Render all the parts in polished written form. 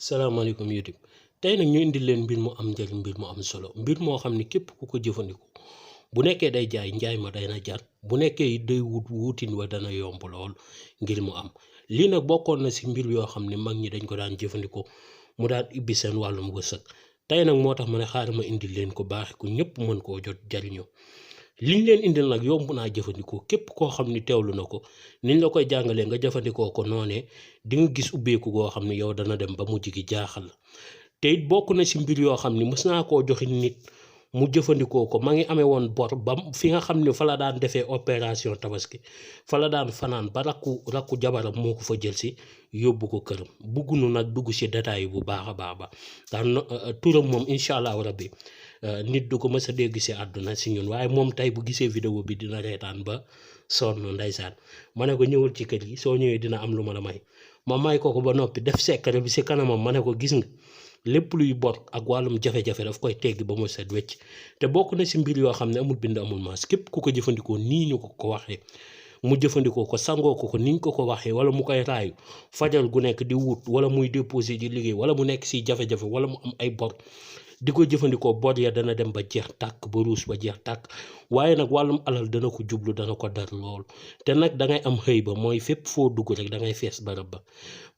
salaamaaleykum YouTube tey nag ñu indi leen mbir mu am njëriñ mbir mu am solo mbir moo xam ne képp ku ko jëfandikoo bu nekkee day jaay njaay ma dana jar bu nekkee day wuutin wa dana yomb lool ngir mu am lii nag bokkoon na si mbir yoo xam ne mag ñi dañ ko daan jëfandikoo mu daan ibbi seen wàllum wërsëg tey nag moo tax ma ne xaaral ma indi leen ko baax ku ñëpp mën koo jot jariñoo liñ leen indil nag yomb naa jëfandikoo képp koo xam ni teewlu na ko niñ la koy jàngalee nga jëfandikoo ko noonee di nga gis ubbeeku goo xam ne yow dana dem ba mujj gi jaaxal la te it bokk na si mbir yoo xam ne mës naa koo joxe nit mu jëfandikoo ko ma ngi amee woon bor ba fi nga xam ne fa la daan defee opération tabaski fa la daan fanaan ba rakku jabaram moo ko fa jël si yóbbu ko këram buggunu nag dugg si détail bu baax a baax ba ndax turam moom incha allahu rabbi nit du ko mës a dégg si àdduna si ñun waaye moom tey bu gisee vidéo bi dina reetaan ba sonn ndeysaan ma ne ko ñëwul ci kër gi soo ñëwee dina am lu ma la may ma may ko ba noppi def secret bi si kanamam ma ne ko gis nga lépp luy bor ak wàllum jafe-jafe daf koy teggi ba mu set wecc te bokk na si mbir yoo xam ne amul bind amul maas képp ku ko jëfandikoo nii ñu ko waxee mu jëfandikoo ko sangoo ko niñ ko waxee wala mu koy raayu fajal gu nekk di wut wala muy déposé di liggéey wala mu nekk si jafe-jafe wala mu am ay bor di ko jëfandikoo bor ya dana dem ba jeex tàkk ba ruus ba jeex tàkk waaye nag wàllum alal dana ko jublu dana ko dar lool te nag dangay am xëy ba mooy fépp foo dugg rek dangay fees barab ba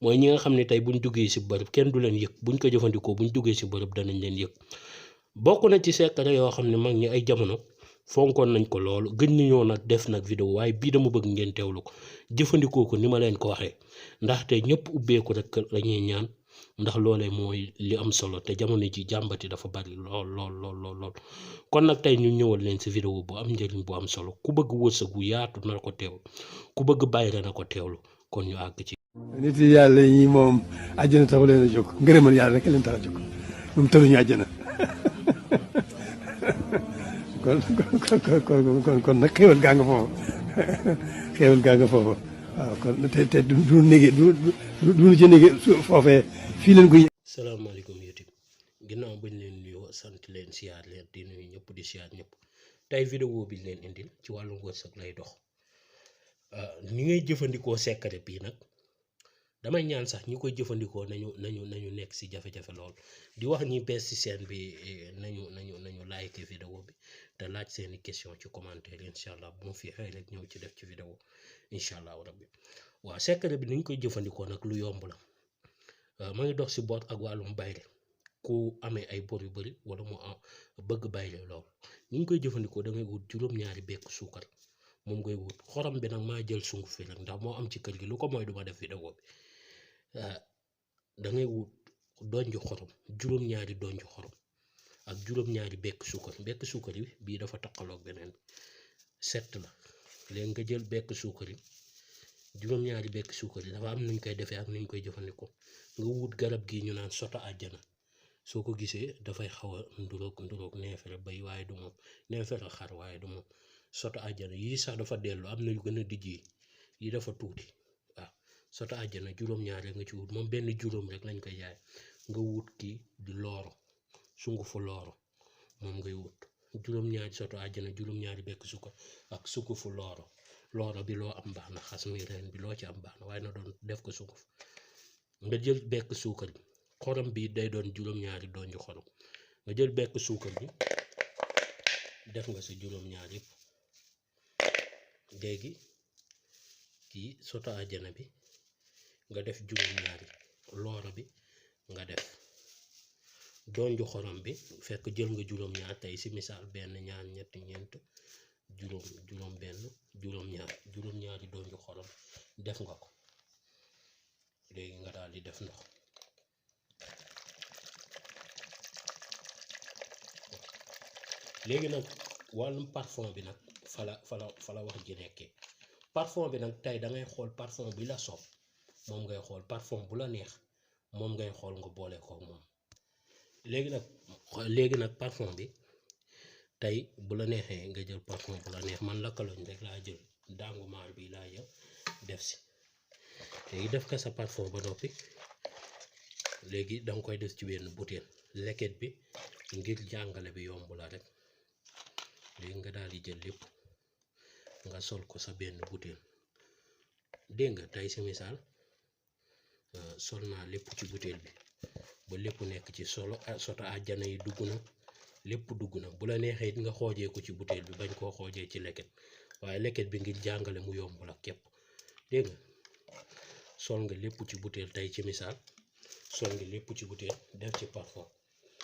mooy ñi nga xam ne tey buñ duggee si bërëb kenn du leen yëg buñ ko jëfandikoo buñ duggee si bërëb danañ leen yëg bokk na ci secret yoo xam ne mag ñi ay jamono fonkoon nañ ko loolu gën nañoo nag def nag vidéo waaye bii dama bëgg ngeen teewlu ko jëfandikoo ko ni ma leen ko waxee ndaxte ñëpp ubbeeku rek la ñuy ñaan ndax loolee mooy li am solo te jamono ji jàmbati dafa bari lool kon nag tey ñu ñëwal leen si vidéo bu am njëriñ bu am solo ku bëgg wërsëgu yaatu na ko teewlu ku bëgg bàyyi na ko teewlu kon ñu àgg ci. nit yi yàlla yi moom àjjana taxu leen a jóg ngërëmal yàlla rek leen tax a jóg moom tëluñu àjjana kon nag xéwal gaa nga foofu xéwal gaa nga foofu waaw kon te du nége du ci nége foofee fii leen ko. salaamaaleykum YouTube ginnaaw bañ leen nuyoo sant leen siyaar leen di nuyu ñëpp di siyaar ñëpp tey vidéo bi leen indil ci wàllum wërsëg lay dox ni ngay jëfandikoo secret bii nag damay ñaan sax ñi koy jëfandikoo nañu nekk si jafe-jafe lool di wax ñi bees si chaîne bi nañu like vidéo bi te laaj seeni question ci commentaire incha allah bu ma fi xëy rek ñëw ci def ci vidéo incha allah rabbi waaw secret bi ni ñu koy jëfandikoo nag lu yomb la ma ngi dox si bor ak wàllum bayre ku amee ay bor yu bëri wala mu bëgg bayre lool ni ñu koy jëfandikoo da ngay wut juróom-ñaari bekk suukar moom ngay wut xorom bi nag maa jël sunguf fi nag ndax moo am ci kër gi lu ko mooy duma def vidéo bi da ngay wut donju xorom juróom-ñaari donju xorom ak juróom-ñaari bekk suukar yi bii dafa taqaloog beneen set la léegi nga jël bekk suukar yi juróom-ñaari bekk suukar yi dafa am nuñ koy defee ak nuñ koy jëfandikoo nga wut garab gi ñu naan soto àjjana soo ko gisee dafay xaw a nduroog neefere bay waaye du moom neefere xar waaye du moom soto àjjana yii sax dafa dellu am na yu gën a dijj yi dafa tuuti waaw soto àjjana juróom-ñaari nga ci wut moom benn juróom rek lañ koy jaay nga wut kii di looro sungufu looro moom ngay wut juróom-ñaari soto àjjana juróom-ñaari bekk suukar ak sungufu looro bi loo am baax na xas mi reen bi loo ci am baax na waaye na doon def ko sunguf nga jël bekk suukar bi xorom bi day doon juróom-ñaari donju xorom nga jël bekk suukar bi def nga si juróom-ñaar yëpp léegi kii soto àjjana bi nga def juróom-ñaari looro bi nga def donju xorom bi fekk jël nga juróom-ñaar tey si misaal benn ñaar ñetti ñeent juróom benn juróom-ñaari donju xorom def nga ko léegi nga daal di def ndox léegi nag wàllum parfum bi nag fa la wax ji nekkee parfum bi nag tey da ngay xool parfum bi la soob moom ngay xool parfum bu la neex moom ngay xool nga boole ko moom léegi nag parfum bi tey bu la neexee nga jël parfum bu la neex man la kaloñ rek laa jël dàngu maar bi laa jël def si léegi def ka sa parfum ba noppi léegi danga koy def ci benn butéel leket bi ngir jàngale bi yomb la rek léegi nga daal di jël lépp nga sol ko sa benn butéel dégg nga tey si misaal sol naa lépp ci butéel bi ba lépp nekk ci solo soto àjjana yi dugg na lépp dugg na bu la neexee it nga xoojee ko ci butéel bi bañ koo xoojee ci leket waaye leket bi ngir jàngale mu yomb la képp dégg nga sol nga lépp ci butéel tey ci misaal sol nga lépp ci butéel def ci parfum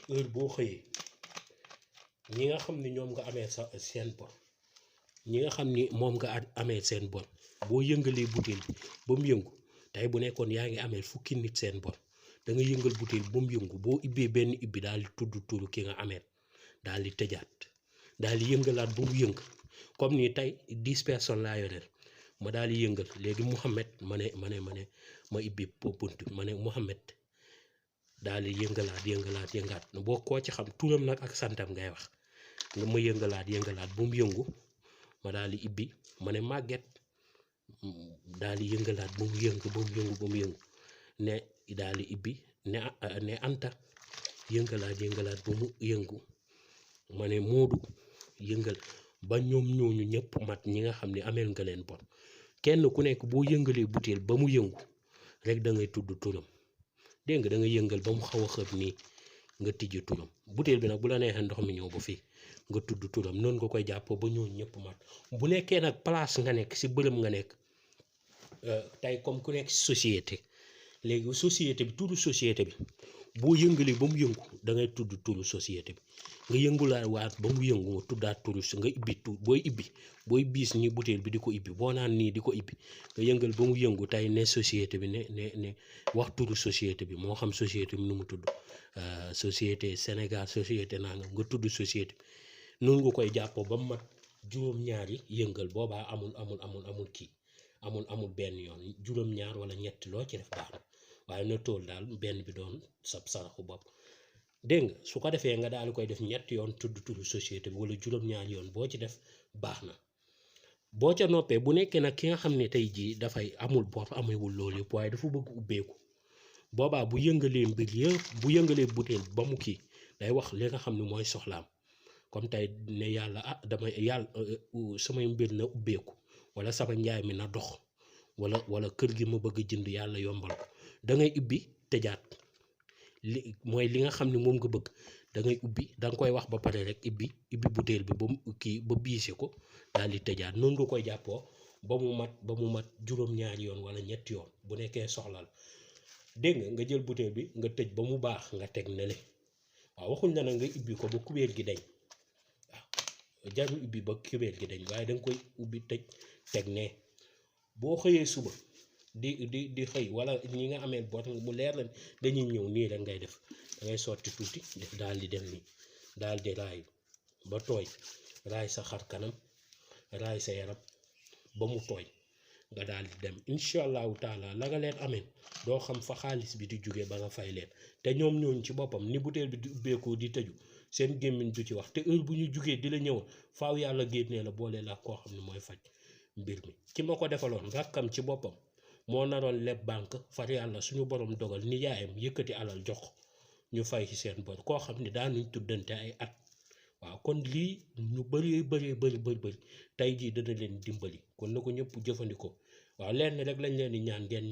heure boo xëyee ñi nga xam ni ñoom nga amee seen bor ñi nga xam ni moom nga amee seen bor boo yëngalee butéel bi ba mu yëngu tey bu nekkoon yaa ngi amee fukki nit seen bor da nga yëngal butéel ba mu yëngu boo ibbee benn ibbi daal di tudd turu ki nga amee daal di tëjaat daal di yëngalaat ba mu yëng comme ni tey 10 personnes laa yoreel ma daal di yëngal léegi Mouhamed ma ibbi bunt ma ne Mouhamed daal di yëngalaat boo koo ci xam turam nag ak santam ngay wax nga ma yëngalaat ba mu yëngu ma daal di ibbi ma ne Maguette daal di yëngalaat ba mu yëngu ne daal di ibbi ne Anta yëngalaat ba mu yëngu ma ne Moodu yëngal ba ñoom ñooñu ñëpp mat ñi nga xam ne ameel nga leen bon kenn ku nekk boo yëngalee butéel ba mu yëngu rek da ngay tudd turam dégg nga da nga yëngal ba mu xaw a xëb nii nga tijji turam butéel bi nag bu la neexee ndox mi ñëw ba fii nga tudd turam noonu nga koy jàppoo ba ñooñu ñëpp mat bu nekkee nag place nga nekk si bërëb nga nekk tey comme ku nekk si société léegi société bi turu société bi boo yëngalee ba mu yëngu da ngay tudd turu société bi nga yëngulaat waat ba mu yëngu nga tuddaat turu nga ibbi booy biis nii butéel bi di ko ibbi boo naan nii di ko ibbi nga yëngal ba mu yëngu tey ne société bi ne wax turu société bi moo xam société bi nu mu tudd société Sénégal société nangam nga tudd société bi noonu nga koy jàppoo ba mu mat juróom-ñaari yëngal boobaa amul kii amul benn yoon juróom-ñaar wala ñett loo ci def baax na waaye na tool daal benn bi doon sab saraxu bopp dégg nga su ko defee nga daal di koy def ñetti yoon tudd turu société bi wala juróom-ñaari yoon boo ci def baax na boo ca noppee bu nekkee nag ki nga xam ne tey jii dafay amul bor amewul loolu yëpp waaye dafa bëgg ubbeeku boobaa bu yëngalee mbir yëpp bu yëngalee butéel ba mu kii day wax li nga xam ne mooy soxlaam comme tey ne yàlla samay mbir na ubbeeku wala sama njaay mi na dox wala kër gi ma bëgg jënd yàlla yombal ko da ngay ibbi tëjaat mooy li nga xam ne moom nga bëgg da ngay ubbi da nga koy wax ba pare rek ibbi butéel bi ba mu kii ba biise ko daal di tëjaat noonu nga koy jàppoo ba mu mat juróom-ñaari yoon wala ñetti yoon bu nekkee soxlal dégg nga jël butéel bi nga tëj ba mu baax nga teg nele waaw waxuñ la nag nga ibbi ko ba kubéer gi dañ waaw jarul ibbi ba kubéer gi dañ waaye da nga koy ubbi tëj teg ne boo xëyee suba di xëy wala ñi nga amee bor mu leer la dañuy ñëw nii rek ngay def da ngay sotti tuuti def daal di def nii daal di raayu ba tooy raay sa xar kanam raay sa yaram ba mu tooy nga daal di dem incha allahu taala la nga leen amee doo xam fa xaalis bi di jóge ba nga fay leen te ñoom ñooñu ci boppam ni butéel bi di ubbeekoo di tëju seen gémmiñ du ci wax te heure bu ñu jugee di la ñëwal faaw yàlla génnee la boole la koo xam ne mooy faj mbir mi ki ma ko defaloon rakkam ci boppam moo naroon leb banque far yàlla suñu borom dogal ni yaayam yëkkati alal jox ñu fay ci seen bor koo xam ne daanuñ tuddante ay at waaw kon lii ñu bëri tey jii dana leen dimbali kon na ko ñëpp jëfandikoo waaw lenn rek lañ leen di ñaan ngeen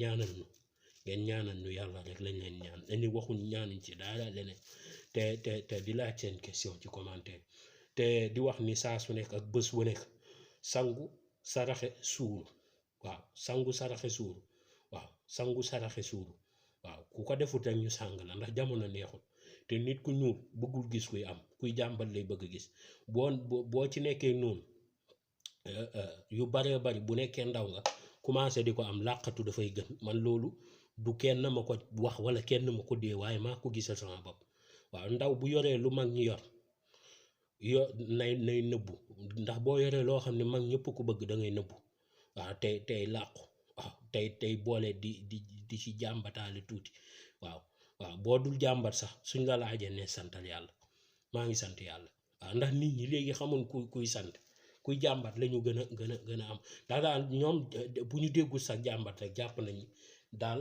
ñaanal ñu yàlla rek lañ leen ñaan dañuy waxuñ ñaanuñ ci dara leneen te di laaj seen question ci commentaire te di wax ni saa su nekk ak bés bu nekk sangu saraxe suuru waaw sangu saraxe suuru waaw ku ko defut rek ñu sàng la ndax jamono neexul te nit ku ñuul bëggul gis kuy am kuy jàmbat lay bëgg gis boo ci nekkee noonu yu baree bari bu nekkee ndaw nga commencé di ko am làqatu dafay gën man loolu du kenn ma ko wax wala kenn ma ko dee waaye maa ko gisal sama bopp waaw ndaw bu yoree lu mag ñi yor nay nëbbu ndax boo yoree loo xam ne mag ñëpp ko bëgg da ngay nëbbu waaw tey làqu waaw tey boole di ci jàmbataale tuuti waaw boo dul jàmbat sax suñ la laajee ne santal yàlla maa ngi sant yàlla waaw ndax nit ñi léegi xamul kuy sant kuy jàmbat la ñu gën a am ndax daal ñoom bu ñu déggul sax jàmbat rek jàpp nañu daal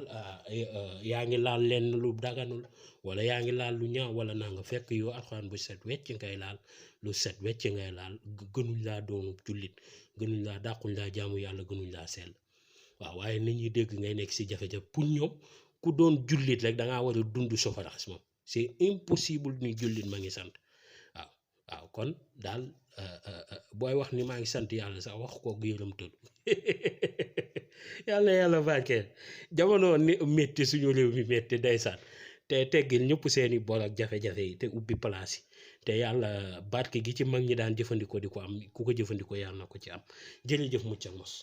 yaa ngi laal lenn lu daganul wala yaa ngi laal lu ñaaw wala nanga fekk yow alxuraan bu set wecc ngay laal lu set wecc ngay laal gënuñ laa doonu jullit gënuñ laa dàquñ laa jaamu yàlla gënuñ laa sell waaw waaye nit ñi dégg ngay nekk si jafe-jafe pour ñoom ku doon jullit rek da ngaa war a dund souffrance moom c'est impossible ni jullit ma ngi sant waaw waaw kon daal booy wax ni maa ngi sant yàlla sax wax ko yërëm tëdd yàlla barkeel jamono ni métti suñu réew mi métti ndeysaan te teggil ñëpp seeni bor ak jafe-jafe yi te ubbi place yi te yàlla barke gi ci mag ñi daan jëfandikoo di ko am ku ko jëfandikoo yàlla na ko ci am jërëjëf mucc ak mos